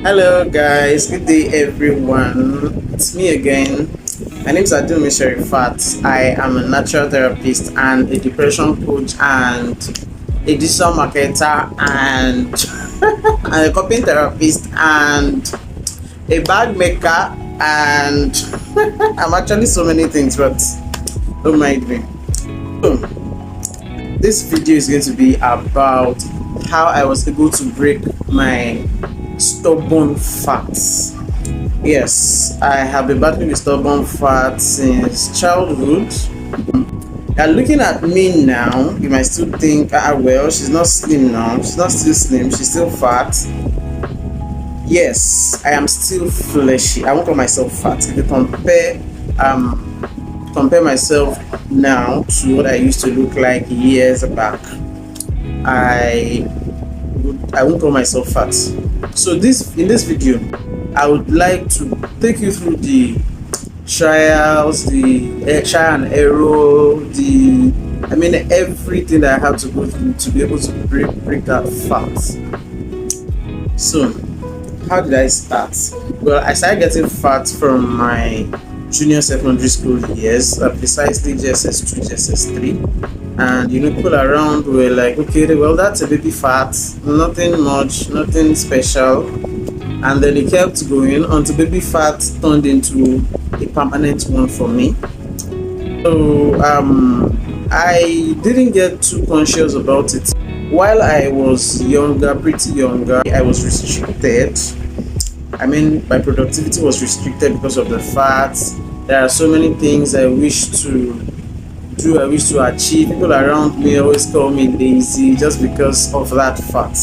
Hello guys, good day everyone. It's me again. My name is Shardeybizhealth. I am a natural therapist and a depression coach and a digital marketer and, and a coping therapist and a bag maker and I'm actually so many things, but don't mind me. So, this video is going to be about how I was able to break my stubborn fats. Yes, I have been battling with stubborn fat since childhood. And looking at me now, you might still think, well, she's not slim now. She's not still slim, she's still fat. Yes, I am still fleshy. I won't call myself fat. If you compare myself now to what I used to look like years back, I won't call myself fat. So in this video, I would like to take you through the trials, the trial and error, everything that I have to go through to be able to break that fat. So how did I start? Well, I started getting fat from my junior secondary school years, precisely JSS2, JSS3. And people around were like, okay, well, that's a baby fat, nothing much, nothing special. And then it kept going until baby fat turned into a permanent one for me. So I didn't get too conscious about it. While I was younger, pretty younger, I was restricted. My productivity was restricted because of the fat. There are so many things I wish to do, I wish to achieve. People around me always call me lazy just because of that fat.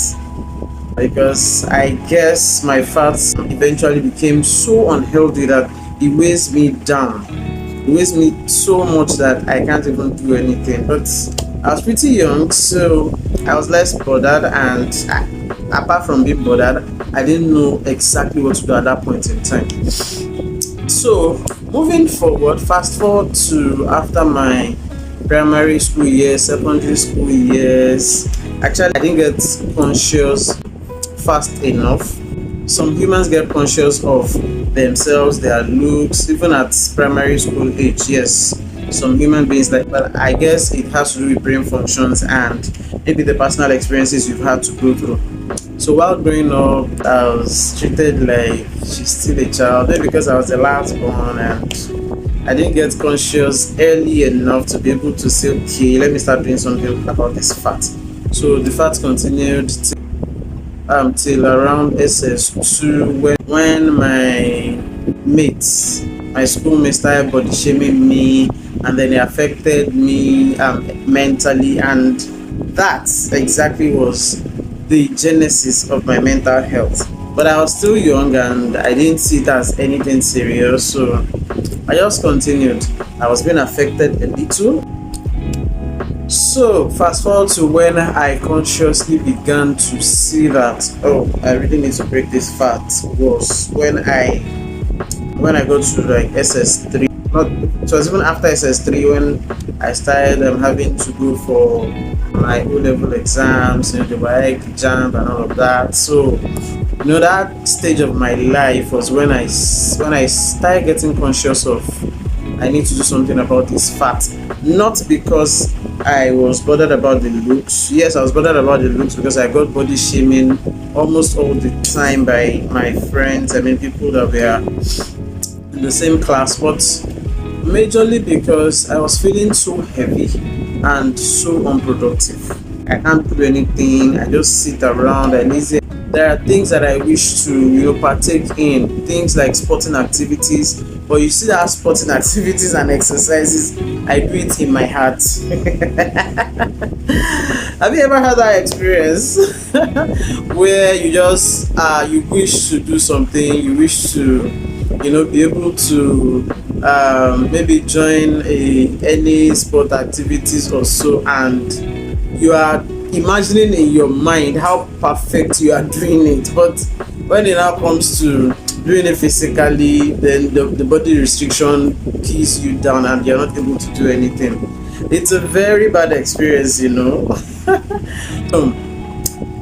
Because I guess my fat eventually became so unhealthy that it weighs me down. It weighs me so much that I can't even do anything. But I was pretty young, so I was less bothered, and apart from being bothered, I didn't know exactly what to do at that point in time. So moving forward, fast forward to after my primary school years, secondary school years. Actually, I didn't get conscious fast enough. Some humans get conscious of themselves, their looks, even at primary school age. Yes, some human beings but I guess it has to do with brain functions and maybe the personal experiences you've had to go through. So while growing up, I was treated like she's still a child, maybe because I was the last born and I didn't get conscious early enough to be able to say, okay, let me start doing something about this fat. So the fat continued till around SS2 when my mates, my schoolmates started body shaming me, and then it affected me mentally, and that exactly was the genesis of my mental health. But I was still young and I didn't see it as anything serious, so I just continued. I was being affected a little. So fast forward to when I consciously began to see that, oh, I really need to break this fat, was when I got to like SS3. It was even after SS3 when I started having to go for my O-level exams, the exam and all of that. So that stage of my life was when I started getting conscious of I need to do something about this fat. Not because I was bothered about the looks. Yes, I was bothered about the looks because I got body shaming almost all the time by my friends. People that were in the same class, but majorly because I was feeling so heavy and so unproductive. I can't do anything. I just sit around. There are things that I wish to partake in, things like sporting activities, but you see that sporting activities and exercises, I do it in my heart. Have you ever had that experience where you just you wish to do something, you wish to be able to maybe join any sport activities or so, and you are imagining in your mind how perfect you are doing it, but when it now comes to doing it physically, then the body restriction keys you down and you're not able to do anything. It's a very bad experience.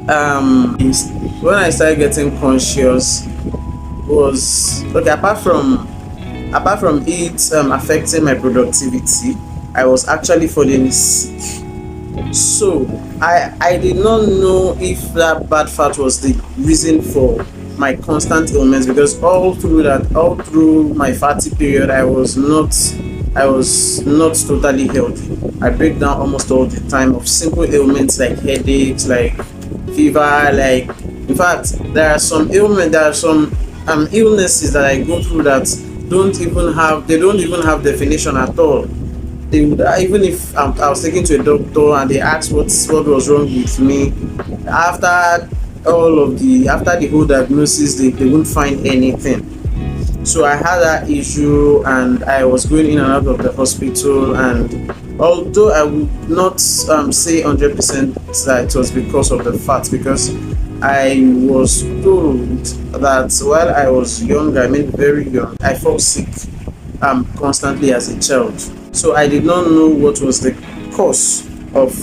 When I started getting conscious was okay. Apart from it affecting my productivity, I was actually falling sick. So I did not know if that bad fat was the reason for my constant illness, because all through my fatty period I was not totally healthy. I break down almost all the time of simple ailments like headaches, like fever, like in fact there are some illnesses that I go through that don't even have definition at all. They would, even if I was taken to a doctor and they asked what was wrong with me, after after the whole diagnosis, they wouldn't find anything. So I had that issue and I was going in and out of the hospital, and although I would not say 100% that it was because of the fat, because I was told that while I was young, I mean very young, I fell sick constantly as a child. So I did not know what was the cause of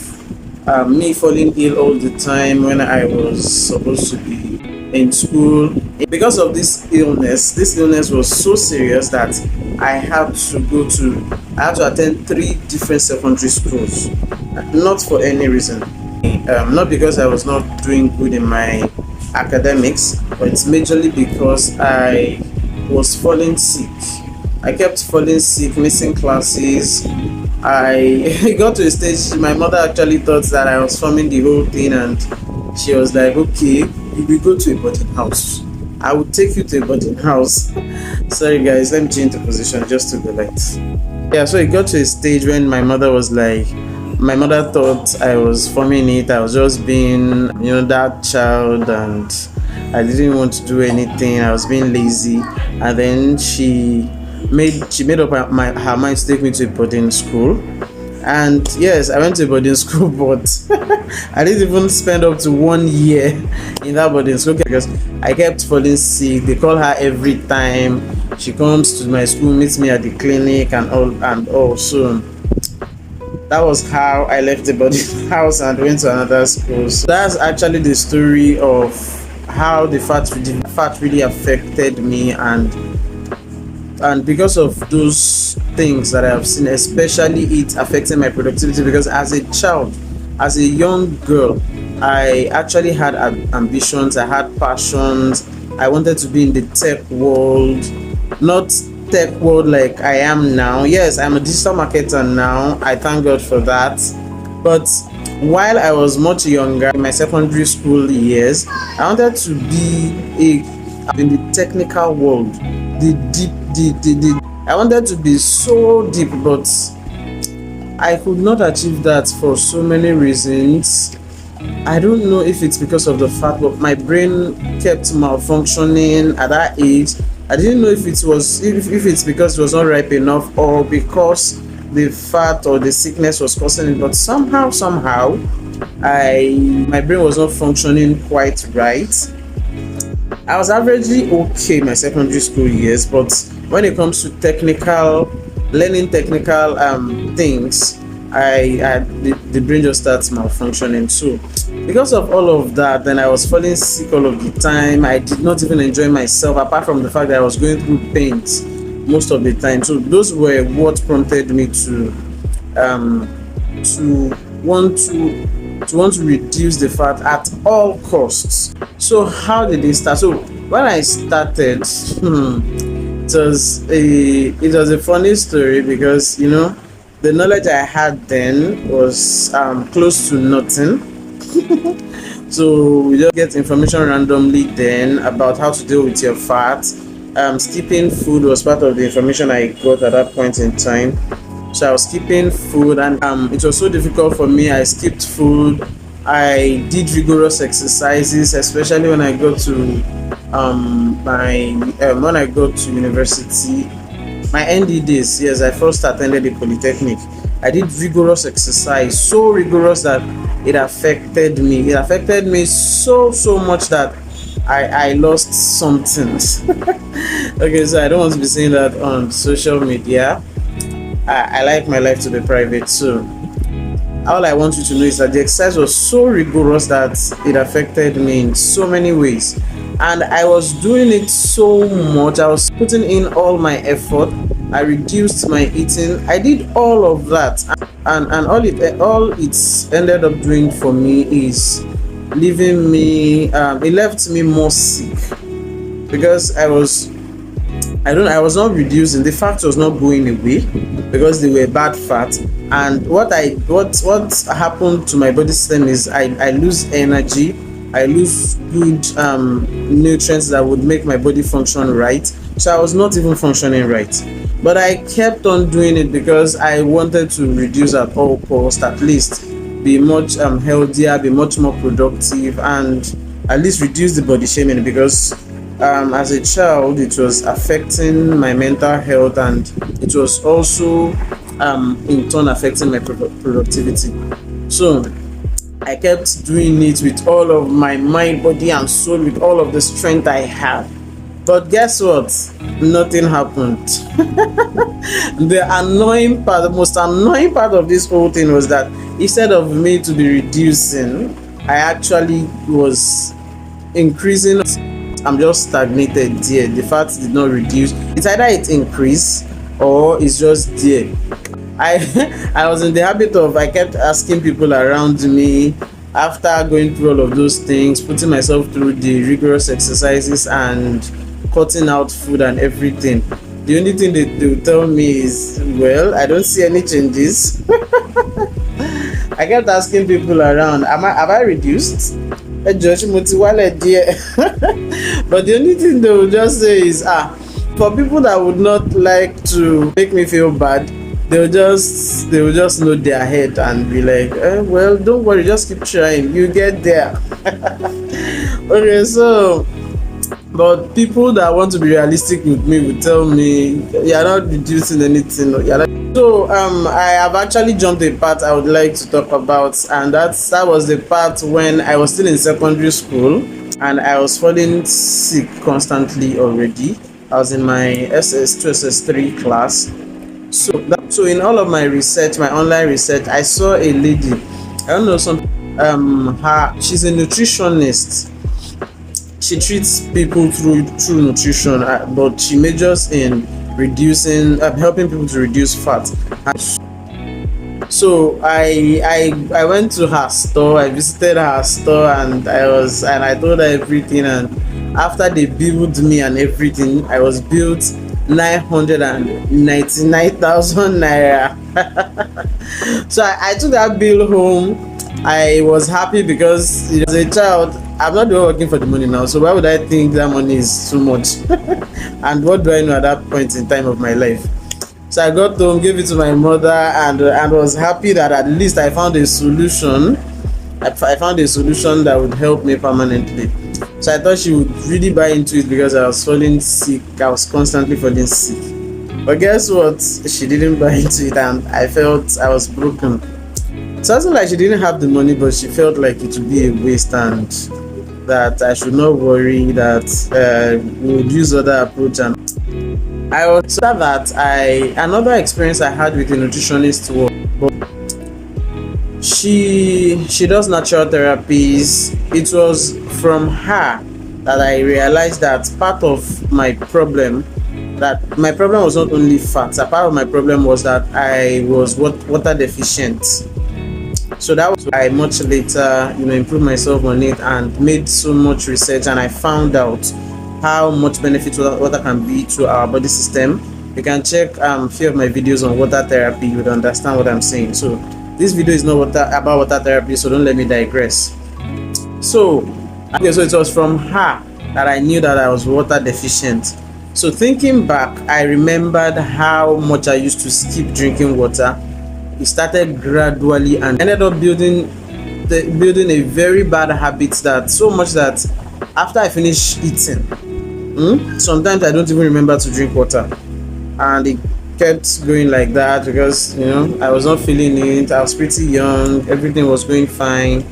me falling ill all the time when I was supposed to be in school. Because of this illness was so serious that I had to attend three different secondary schools, not for any reason. Not because I was not doing good in my academics, but it's majorly because I was falling sick. I kept falling sick, missing classes. I got to a stage, my mother actually thought that I was forming the whole thing, and she was like, okay, you will go to a boarding house. I will take you to a boarding house. Sorry guys, let me change the position just to go light. Yeah, so it got to a stage when my mother thought I was forming it. I was just being, that child, and I didn't want to do anything. I was being lazy, and then she made up her mind to take me to a boarding school. And yes, I went to a boarding school, but I didn't even spend up to 1 year in that boarding school because I kept falling sick. They call her every time she comes to my school, meets me at the clinic and all. So that was how I left the boarding house and went to another school. So that's actually the story of how the fat really affected me, and because of those things that I have seen, especially it affecting my productivity, because as a child, as a young girl, I actually had ambitions, I had passions. I wanted to be in the tech world, not tech world like I am now. Yes, I'm a digital marketer now, I thank God for that. But while I was much younger, in my secondary school years, I wanted to be in the technical world, I wanted to be so deep, but I could not achieve that for so many reasons. I don't know if it's because of the fact that my brain kept malfunctioning at that age. I didn't know if it's because it was not ripe enough, or because the fat or the sickness was causing it. But somehow my brain was not functioning quite right. I was averagely okay in my secondary school years, but when it comes to learning technical things, the brain just starts malfunctioning. So because of all of that, then I was falling sick all of the time. I did not even enjoy myself, apart from the fact that I was going through pains most of the time. So those were what prompted me to want to reduce the fat at all costs. So how did it start? So when I started, it was a funny story, because the knowledge I had then was close to nothing. So we just get information randomly then about how to deal with your fat. Skipping food was part of the information I got at that point in time. So I was skipping food, and it was so difficult for me. I skipped food. I did rigorous exercises, especially when I got to when I got to university. My ND days, yes, I first attended the Polytechnic. I did rigorous exercise, so rigorous that it affected me. It affected me so much that I lost something. Okay, so I don't want to be saying that on social media. I like my life to be private, so all I want you to know is that the exercise was so rigorous that it affected me in so many ways. And I was doing it so much. I was putting in all my effort. I reduced my eating. I did all of that, and all it's ended up doing for me is leaving me. It left me more sick because I was not reducing. The fat was not going away because they were bad fat. And what happened to my body system is I lose energy. I lose good nutrients that would make my body function right. So I was not even functioning right. But I kept on doing it because I wanted to reduce at all costs, at least be much healthier, be much more productive, and at least reduce the body shaming, because as a child it was affecting my mental health, and it was also in turn affecting my productivity. So I kept doing it with all of my mind, body and soul, with all of the strength I had. But guess what? Nothing happened. The most annoying part of this whole thing was that instead of me to be reducing, I actually was increasing. I'm just stagnated there. The fat did not reduce. It's either it increased or it's just there. I was in the habit of, I kept asking people around me after going through all of those things, putting myself through the rigorous exercises and cutting out food and everything. The only thing they will tell me is, well, I don't see any changes. I kept asking people around, have I reduced? But the only thing they will just say is, for people that would not like to make me feel bad, they will just nod their head and be like, well, don't worry, just keep trying, you get there. Okay, so but people that want to be realistic with me will tell me you're not reducing anything. So I have actually jumped a part I would like to talk about, and that was the part when I was still in secondary school and I was falling sick constantly already. I was in my SS2, SS3 class. So in all of my research, my online research, I saw a lady. I don't know, she's a nutritionist. She treats people through nutrition, but she majors in helping people to reduce fat. So I went to her store. I visited her store, and I told her everything. And after they billed me and everything, I was billed 999,000 naira. So I took that bill home. I was happy because as a child, I'm not doing working for the money now, so why would I think that money is too much? And what do I know at that point in time of my life? So I got home, gave it to my mother, and was happy that at least I found a solution. I found a solution that would help me permanently. So I thought she would really buy into it because I was falling sick. I was constantly falling sick. But guess what? She didn't buy into it, and I felt I was broken. So it's not like she didn't have the money, but she felt like it would be a waste and that I should not worry, that we would use other approach. And I also that another experience I had with a nutritionist was, she does natural therapies. It was from her that I realized that part of my problem was not only fat. A part of my problem was that I was water deficient. So that was why I much later, improved myself on it and made so much research, and I found out how much benefit water can be to our body system. You can check a few of my videos on water therapy. You would understand what I'm saying. So this video is not about water therapy, so don't let me digress. So it was from her that I knew that I was water deficient. So thinking back, I remembered how much I used to skip drinking water. It started gradually and ended up building a very bad habit, that so much that after I finish eating, sometimes I don't even remember to drink water. And it kept going like that because I was not feeling it. I was pretty young, everything was going fine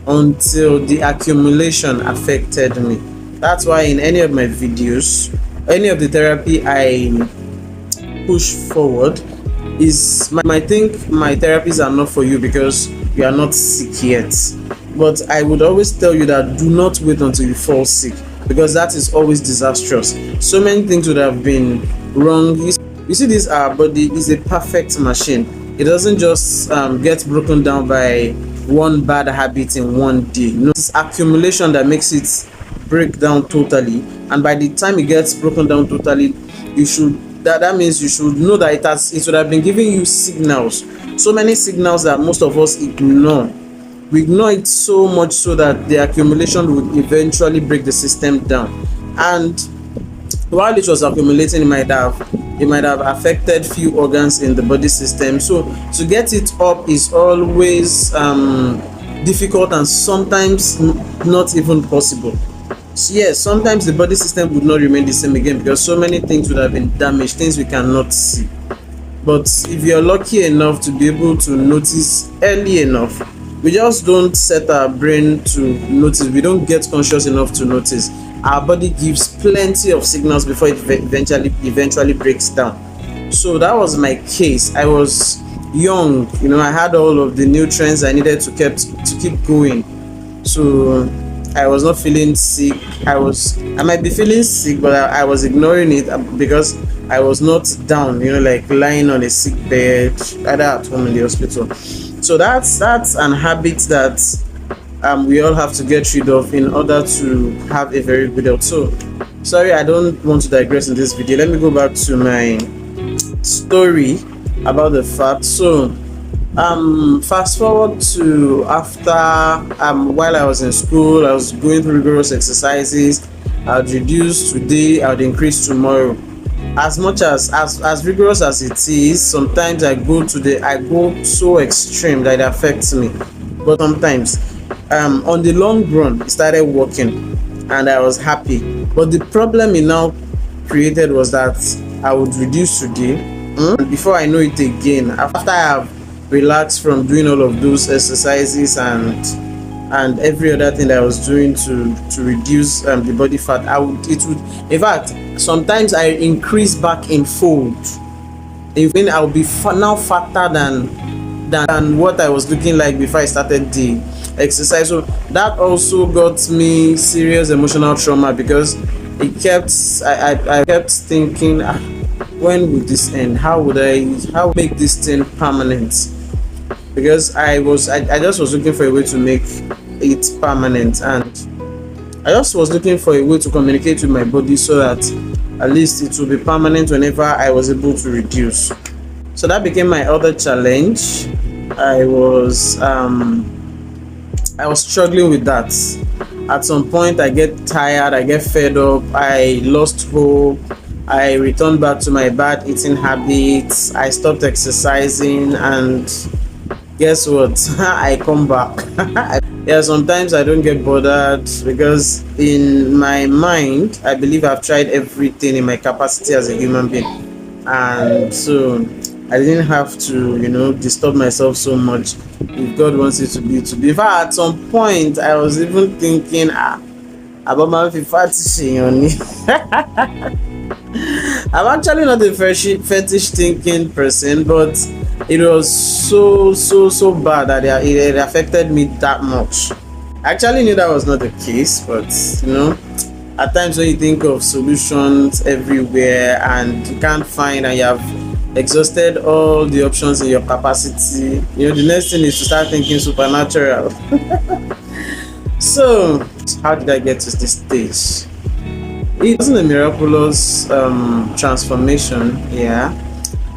until the accumulation affected me. That's why in any of my videos, any of the therapy I push forward, is I think my therapies are not for you because you are not sick yet. But I would always tell you that do not wait until you fall sick, because that is always disastrous. So many things would have been wrong. You see, this our body is a perfect machine. It doesn't just get broken down by one bad habit in one day. No, it's accumulation that makes it break down totally. And by the time it gets broken down totally, you should that means you should know that it would have been giving you signals. So many signals that most of us ignore. We ignore it so much so that the accumulation would eventually break the system down. And while it was accumulating, it might have affected few organs in the body system. So to get it up is always difficult, and sometimes not even possible. So yes, sometimes the body system would not remain the same again, because so many things would have been damaged, things we cannot see. But if you're lucky enough to be able to notice early enough, we just don't set our brain to notice. We don't get conscious enough to notice. Our body gives plenty of signals before it eventually breaks down. So that was my case. I was young, I had all of the nutrients I needed to keep going. So I was not feeling sick. I might be feeling sick, but I was ignoring it because I was not down, like lying on a sick bed, either at home in the hospital. So that's an habit that we all have to get rid of in order to have a very good health. So sorry, I don't want to digress in this video. Let me go back to my story about the fat. So fast forward to after while I was in school, I was going through rigorous exercises. I'd reduce today, I'd increase tomorrow. As much as rigorous as it is, sometimes I go so extreme that it affects me. But sometimes on the long run, it started working and I was happy. But the problem it now created was that I would reduce today, and before I know it again, after I have relaxed from doing all of those exercises and every other thing that I was doing to reduce the body fat, in fact, sometimes I increase back in fold. Even I'll be now fatter than what I was looking like before I started the exercise. So that also got me serious emotional trauma, because I kept thinking, when would this end? How make this thing permanent? Because I just was looking for a way to make it permanent, and I just was looking for a way to communicate with my body so that at least it will be permanent whenever I was able to reduce. So that became my other challenge. I was struggling with that. At some point I get tired, I get fed up, I lost hope, I returned back to my bad eating habits, I stopped exercising, and guess what? I come back. Yeah, sometimes I don't get bothered, because in my mind I believe I've tried everything in my capacity as a human being, and so I didn't have to disturb myself so much. If God wants it to be. In fact, at some point I was even thinking about my fetish. I'm actually not a fetish thinking person, but it was so bad that it affected me that much. I actually knew that was not the case, but at times when you think of solutions everywhere and you can't find, and you have exhausted all the options in your capacity, the next thing is to start thinking supernatural. So how did I get to this stage? It wasn't a miraculous transformation.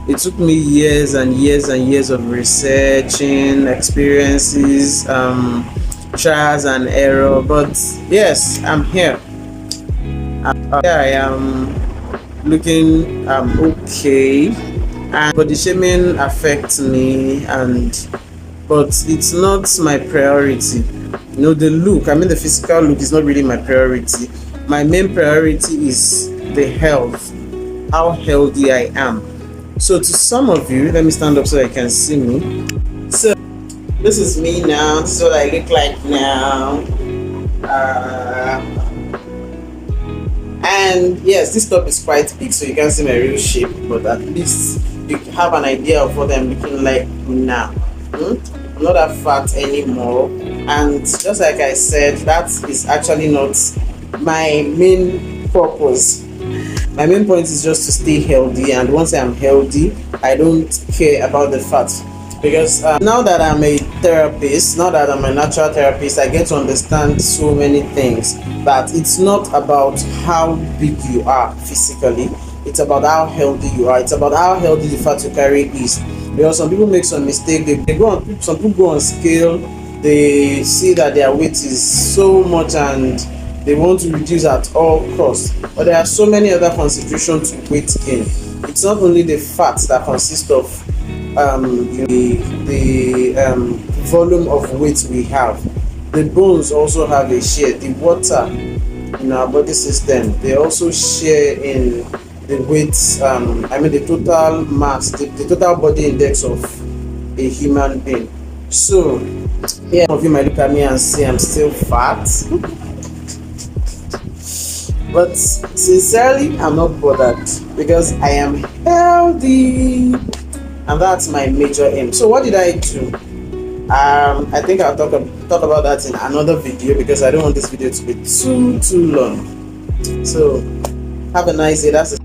It took me years and years and years of researching, experiences, trials and error, but yes, I'm here. Here I am, looking okay, and body shaming affects me, but it's not my priority. The look, the physical look is not really my priority. My main priority is the health, how healthy I am. So to some of you, let me stand up so I can see me. So this is me now. This is what I look like now. And yes, this top is quite big, so you can't see my real shape, but at least you have an idea of what I'm looking like now. I'm not that fat anymore. And just like I said, that is actually not my main purpose. My main point is just to stay healthy, and once I'm healthy, I don't care about the fat. Because now that I'm a therapist, now that I'm a natural therapist, I get to understand so many things. That it's not about how big you are physically, it's about how healthy you are. It's about how healthy the fat you carry is. Because some people make some mistake. They go on. Some people go on scale. They see that their weight is so much and they want to reduce at all costs. But there are so many other considerations to weight gain. It's not only the fat that consists of the volume of weight we have. The bones also have a share. The water in our body system, they also share in the weight. The total mass, the total body index of a human being. So, yeah, some of you might look at me and say I'm still fat. But sincerely, I'm not bothered because I am healthy, and that's my major aim. So what did I do? I think I'll talk about that in another video because I don't want this video to be too long. So have a nice day. That's it.